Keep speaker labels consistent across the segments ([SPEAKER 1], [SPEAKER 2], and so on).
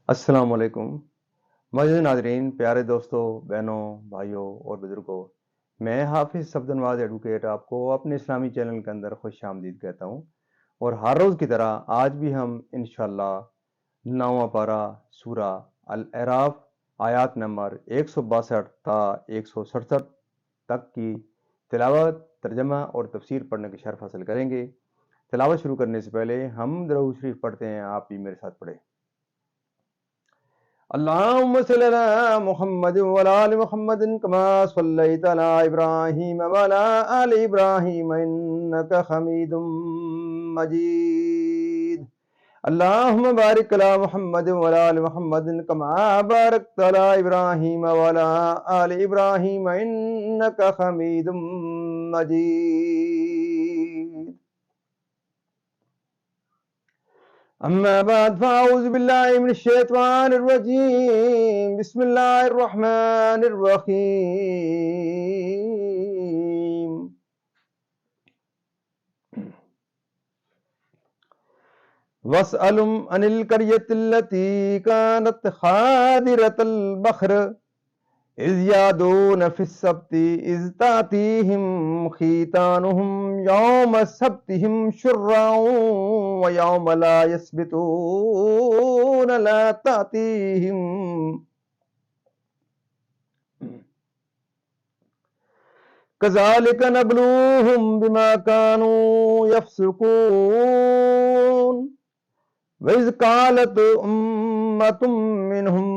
[SPEAKER 1] السلام علیکم معزز ناظرین، پیارے دوستوں، بہنوں، بھائیوں اور بزرگوں، میں حافظ صفدر ایڈوکیٹ آپ کو اپنے اسلامی چینل کے اندر خوش آمدید کہتا ہوں۔ اور ہر روز کی طرح آج بھی ہم انشاءاللہ 9واں پارہ سورہ الاعراف آیات نمبر 162 تا 167 تک کی تلاوت، ترجمہ اور تفسیر پڑھنے کی شرف حاصل کریں گے۔ تلاوت شروع کرنے سے پہلے ہم درود شریف پڑھتے ہیں، آپ بھی میرے ساتھ پڑھیں۔ اللهم صل على محمد وعلى آل محمد كما صليت على إبراهيم وعلى آل إبراهيم إنك حميد مجيد. اللهم بارك على محمد وعلى آل محمد كما باركت على إبراهيم وعلى آل إبراهيم إنك حميد مجيد. أما بعد فأعوذ بالله من الشيطان الرجيم. بسم الله الرحمن الرحيم. واسألهم عن القرية التي كانت حاضرة البحر إذ يعدون في السبت إذ تأتيهم حيتانهم يوم سبتهم شرعا ويوم لا يسبتون لا تأتيهم كذلك نبلوهم بما كانوا يفسقون. وإذ قالت أمة منهم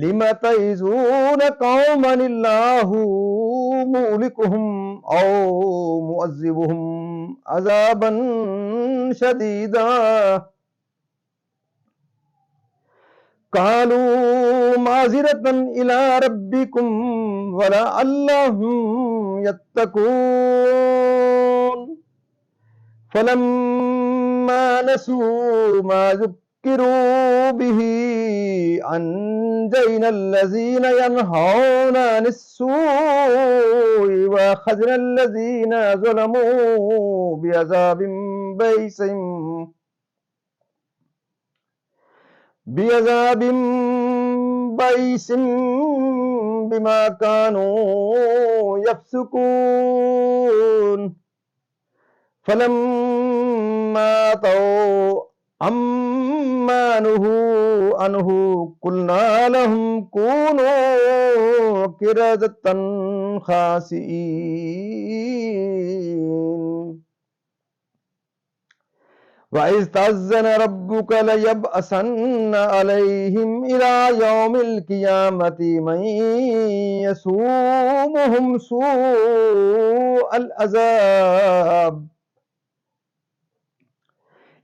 [SPEAKER 1] لم تعظون قوما الله مهلكهم أو معذبهم عذابا شديدا قالوا معذرة إلى ربكم ولعلهم يتقون. فلما نسوا ما ذكروا به أنجينا الذين ينهون عن السوء وأخذنا الذين ظلموا بعذاب بئيس بما كانوا يفسقون. فلما أتوا عما نهوا عنه قلنا لهم كونوا قردة خاسئين. وَإِذْ تَأَذَّنَ رَبُّكَ لَيَبْعَثَنَّ عَلَيْهِمْ إِلَى يَوْمِ الْقِيَامَةِ مَنْ يَسُومُهُمْ سُوءَ الْعَذَابِ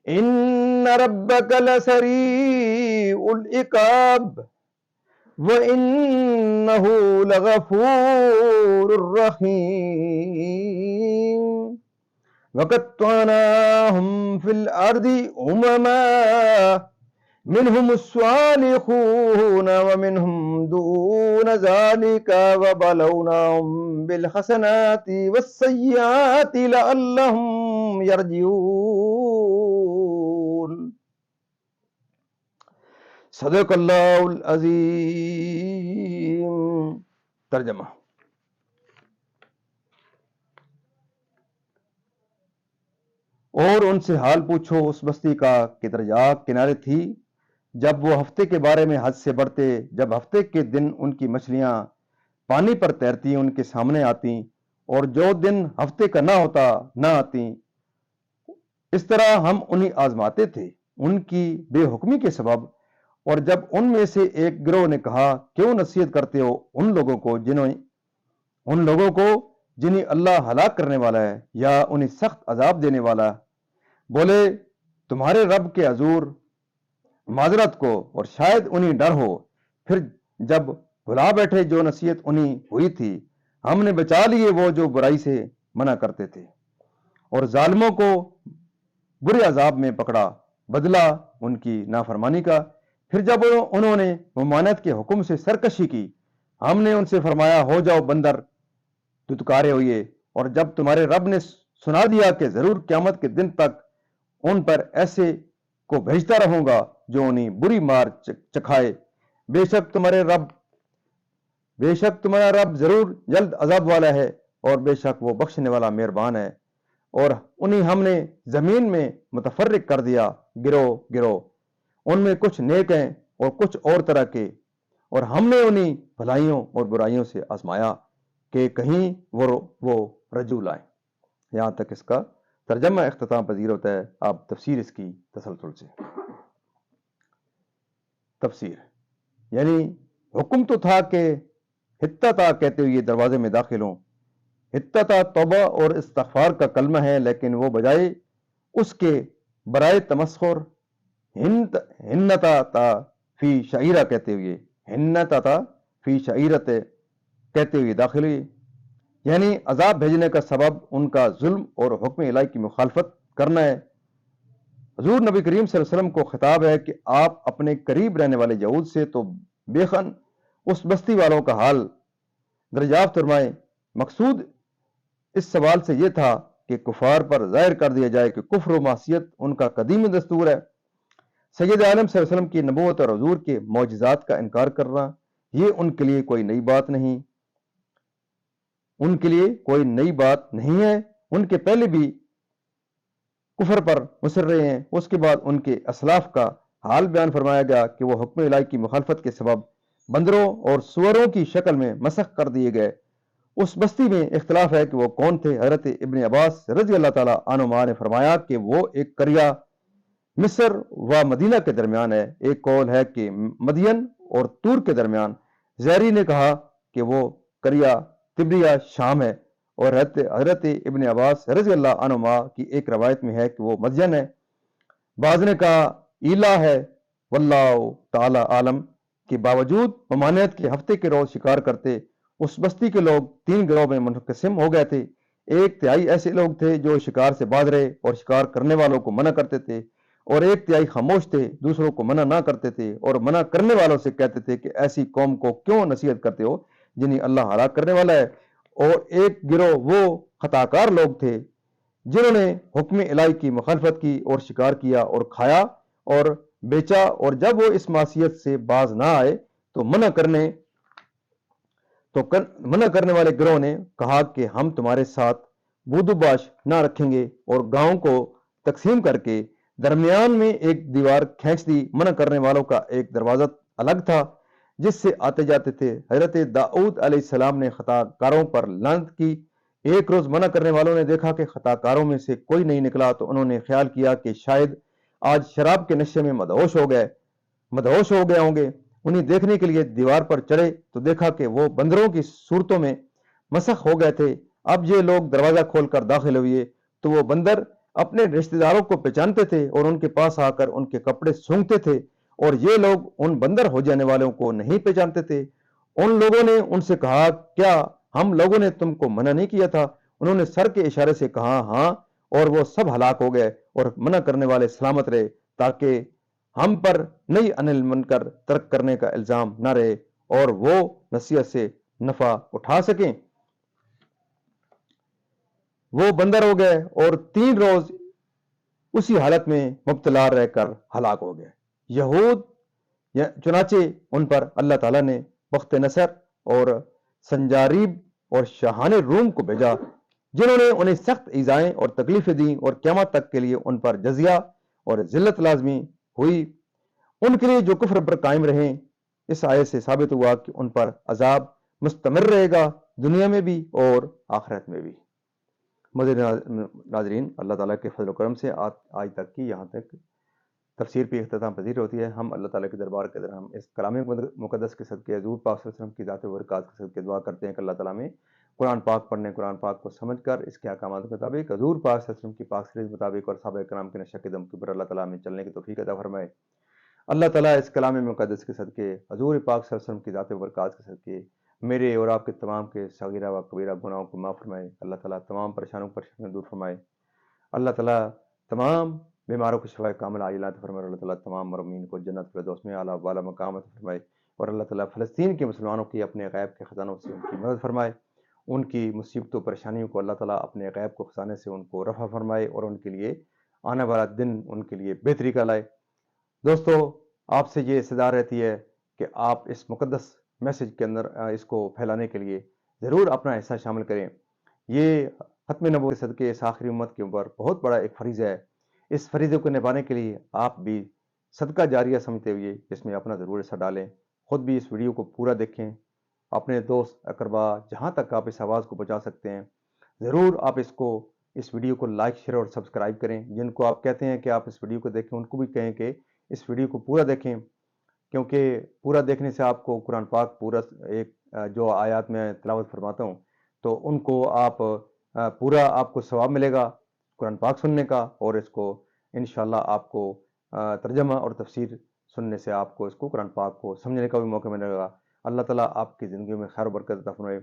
[SPEAKER 1] إِنَّ رَبَّكَ لَسَرِيعُ الْعِقَابِ وَإِنَّهُ لَغَفُورٌ رَحِيمٌ. وَقَطَّعْنَاهُمْ فِي الْأَرْضِ أُمَمًا مِنْهُمُ الصَّالِحُونَ وَمِنْهُمْ دُونَ ذَلِكَ وَبَلَوْنَاهُمْ بِالْحَسَنَاتِ وَالسَّيِّئَاتِ لَعَلَّهُمْ يَرْجِعُونَ. صدق اللہ العظیم. ترجمہ. اور ان سے حال پوچھو اس بستی کا کہ دریا کنارے تھی جب وہ ہفتے کے بارے میں حد سے بڑھتے، جب ہفتے کے دن ان کی مچھلیاں پانی پر تیرتی ان کے سامنے آتی اور جو دن ہفتے کا نہ ہوتا نہ آتی. اس طرح ہم انہیں آزماتے تھے ان کی بے حکمی کے سبب. اور جب ان میں سے ایک گروہ نے کہا کیوں نصیحت کرتے ہو ان لوگوں کو جنہیں اللہ ہلاک کرنے والا ہے یا انہیں سخت عذاب دینے والا ہے. بولے تمہارے رب کے حضور معذرت کو اور شاید انہیں ڈر ہو. پھر جب بھلا بیٹھے جو نصیحت انہیں ہوئی تھی، ہم نے بچا لیے وہ جو برائی سے منع کرتے تھے اور ظالموں کو برے عذاب میں پکڑا بدلہ ان کی نافرمانی کا. پھر جب انہوں نے ممانعت کے حکم سے سرکشی کی، ہم نے ان سے فرمایا ہو جاؤ بندر دتکارے ہوئے. اور جب تمہارے رب نے سنا دیا کہ ضرور قیامت کے دن تک ان پر ایسے کو بھیجتا رہوں گا जो उन्हें बुरी मार चखाए। बेशक तुम्हारा रब जरूर जल्द अजाब वाला है, और बेशक वो बख्शने वाला मेहरबान है। और उन्हें हमने जमीन में मुतफर्रिक कर दिया, गिरोह गिरोह, उनमें कुछ नेक हैं और कुछ और तरह के, और हमने उन्हें भलाइयों और बुराइयों से आजमाया कि कहीं वो रजू लाए। यहां तक इसका तर्जमा इख्तिताम पजीर होता है। आप तफसीर इसकी तसलसल से। तफसीर यानी हुक्म तो था कि हित्ता कहते हुए दरवाजे में दाखिल हों। हित्ता तौबा और इस्तगफार का कलमा है, लेकिन वो बजाय उसके बराए तमस्खुर हिन्नता फी शाइरा कहते हुए हिन्नता फी शाइरत कहते हुए दाखिल हुई। यानी अजाब भेजने का सबब उनका जुल्म और हुक्म इलाही की मुखालफत करना है। हुजूर नबी करीम सल्लल्लाहु अलैहि वसल्लम को खिताब है कि आप अपने करीब रहने वाले यहूद से तो बेखन उस बस्ती वालों का हाल दरियाफ्त फरमाएं। मकसूद इस सवाल से यह था कि कुफार पर जाहिर कर दिया जाए कि कुफ्र व मासियत उनका कदीम दस्तूर है। सैयद आलम सल्लल्लाहु अलैहि वसल्लम की नबूवत और हुजूर के मौजज़ात का इनकार करना ये उनके लिए कोई नई बात नहीं है। उनके पहले भी कुफर पर मुसर रहे हैं। उसके बाद उनके असलाफ का हाल बयान फरमाया गया कि वो हुक्म इलाही की मुखालफत के सबब बंदरों और सुअरों की शक्ल में मसख कर दिए गए। उस बस्ती में इख्तलाफ है कि वो कौन थे। हजरत इब्न अब्बास रज़ी अल्लाह तआला अन्हुमा ने फरमाया कि वो एक करिया मिस्र व मदीना के दरमियान है। एक कौल है कि मदियन और तूर के दरमियान। ज़हरी ने कहा कि वो करिया तिब्रिया शाम है, और हजरत इब्न अब्बास रज़ी अल्लाह अन्हुमा की एक रवायत में है कि वो मदियन है। बाज़ ने कहा ईला है। वल्लाहु ताला आलम के बावजूद ममानियत के हफ्ते के रोज शिकार करते उस बस्ती के लोग 3 गिरोह में मुनक़सिम हो गए थे। एक तिहाई ऐसे लोग थे जो शिकार से बाज रहे और शिकार करने वालों को मना करते थे, और एक तिहाई खामोश थे, दूसरों को मना ना करते थे, और मना करने वालों से कहते थे कि ऐसी कौम को क्यों नसीहत करते हो जिन्हें अल्लाह हलाक करने वाला है। और एक गिरोह वो खताकार लोग थे जिन्होंने हुक्म इलाही की मुखालफत की और शिकार किया और खाया और बेचा, और जब वो इस मासियत से बाज ना आए तो मना करने वाले गिरोह ने कहा कि हम तुम्हारे साथ बूदुबाश ना रखेंगे, और गांव को तकसीम करके दरमियान में एक दीवार खींच दी। मना करने वालों का एक दरवाजा अलग था जिससे आते जाते थे। हजरत दाऊद अलैहिस्सलाम ने खताकारों पर लानत की। एक रोज मना करने वालों ने देखा कि खताकारों में से कोई नहीं निकला, तो उन्होंने ख्याल किया कि शायद आज शराब के नशे में मदहोश हो गए होंगे। उन्हें देखने के लिए दीवार पर चढ़े तो देखा कि वो बंदरों की सूरतों में मसख हो गए थे। अब ये लोग दरवाजा खोलकर दाखिल हुए तो वो बंदर अपने रिश्तेदारों को पहचानते थे और उनके पास आकर उनके कपड़े सूंघते थे, और ये लोग उन बंदर हो जाने वालों को नहीं पहचानते थे। उन लोगों ने उनसे कहा क्या हम लोगों ने तुमको मना नहीं किया था? उन्होंने सर के इशारे से कहा हाँ, और वो सब हलाक हो गए और मना करने वाले सलामत रहे, ताकि हम पर नई अनिल मनकर तर्क करने का इल्जाम न रहे और वो नसीहत से नफा उठा सकें। वो बंदर हो गए और 3 रोज उसी हालत में मुब्तला रहकर हलाक हो गए। यहूद चुनाचे उन पर अल्लाह ताला ने बख्त नसर और संजारीब और शाहान रूम को भेजा, जिन्होंने उन्हें सख्त ईजाएं और तकलीफें दी, और क़यामत तक के लिए उन पर जजिया और जिल्लत लाजमी हुई। उनके लिए जो कुफ्र पर कायम रहे, इस आयत से साबित हुआ कि उन पर अजाब मुस्तमर रहेगा, दुनिया में भी और आखिरत में भी। नाज़रीन, अल्लाह ताला के फजल करम से आज तक की यहाँ तक तफसीर पे इख्तिताम पजीर होती है। हम अल्लाह ताला के दरबार के अंदर हम इस कलाम मुक़द्दस के सदक़े हज़ूर पाक सल्लल्लाहु अलैहि वसल्लम की ज़ात बरक़ात के सदक़े दुआ करते हैं कि अल्लाह ताला में कुरान पाक पढ़ने, कुरान पाक को समझकर इसके अहकामात के मुताबिक हज़ूर पाक सल्लल्लाहु अलैहि वसल्लम की पाक सीरत के मुताबिक और सहाबा किराम के नक्श कदम के ऊपर अल्लाह ताला में चलने की तौफ़ीक़ अता फरमाए। अल्लाह ताला इस कलाम मुक़द्दस के सदक़े हज़ूर पाक सल्लल्लाहु अलैहि वसल्लम की ज़ात बरक़ात के सदक़े मेरे और आपके तमाम के सगीरा व कबीरा गुनाहों को माफ़ फरमाए। अल्लाह ताला तमाम परेशानियों दूर फरमाए। अल्लाह ताला तमाम बीमारों को शिफाए कामिल आजिला अता फरमाए। अल्लाह ताला तमाम मरहूमीन को जन्नत फिरदौस में आला वाला मकाम अता फरमाए। और अल्लाह ताला फ़लस्तीन के मुसलमानों की अपने गैब के ख़ज़ानों से उनकी मदद फरमाए। उनकी मुसीबतों परेशानियों को अल्लाह ताला अपने गैब को ख़ज़ाने से उनको रफ़ा फरमाए और उनके लिए आने वाला दिन उनके लिए बेहतरी का लाए। دوستو آپ سے یہ استدعا رہتی ہے کہ آپ اس مقدس میسج کے اندر اس کو پھیلانے کے لیے ضرور اپنا حصہ شامل کریں۔ یہ ختم نبوت کے صدقے اس آخری امت کے اوپر بہت بڑا ایک فریضہ ہے۔ اس فریضے کو نبھانے کے لیے آپ بھی صدقہ جاریہ سمجھتے ہوئے اس میں اپنا ضرور حصہ ڈالیں۔ خود بھی اس ویڈیو کو پورا دیکھیں، اپنے دوست اقربا جہاں تک آپ اس آواز کو پہنچا سکتے ہیں ضرور آپ اس ویڈیو کو لائک شیئر اور سبسکرائب کریں۔ جن کو آپ کہتے ہیں کہ آپ اس ویڈیو کو دیکھیں ان کو بھی کہیں کہ اس ویڈیو کو پورا دیکھیں، کیونکہ پورا دیکھنے سے آپ کو قرآن پاک پورا ایک جو آیات میں تلاوت فرماتا ہوں تو ان کو آپ پورا آپ کو ثواب ملے گا قرآن پاک سننے کا، اور اس کو انشاءاللہ آپ کو ترجمہ اور تفسیر سننے سے آپ کو اس کو قرآن پاک کو سمجھنے کا بھی موقع ملے گا۔ اللہ تعالیٰ آپ کی زندگی میں خیر و برکت عطا فرمائے۔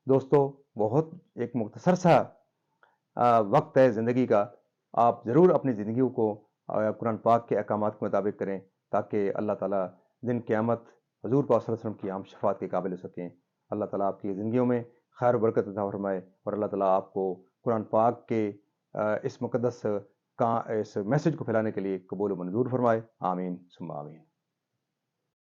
[SPEAKER 1] دوستو بہت ایک مختصر سا وقت ہے زندگی کا، آپ ضرور اپنی زندگیوں کو قرآن پاک کے احکامات کے مطابق کریں تاکہ اللہ تعالیٰ دن قیامت حضور پاک صلی اللہ علیہ وسلم کی ہم شفاعت کے قابل ہو سکیں۔ اللہ تعالیٰ آپ کی زندگیوں میں خیر و برکت عطا فرمائے، اور اللہ تعالیٰ آپ کو قرآن پاک کے اس مقدس اس میسج کو پھیلانے کے لیے قبول و منظور فرمائے۔ آمین ثم آمین۔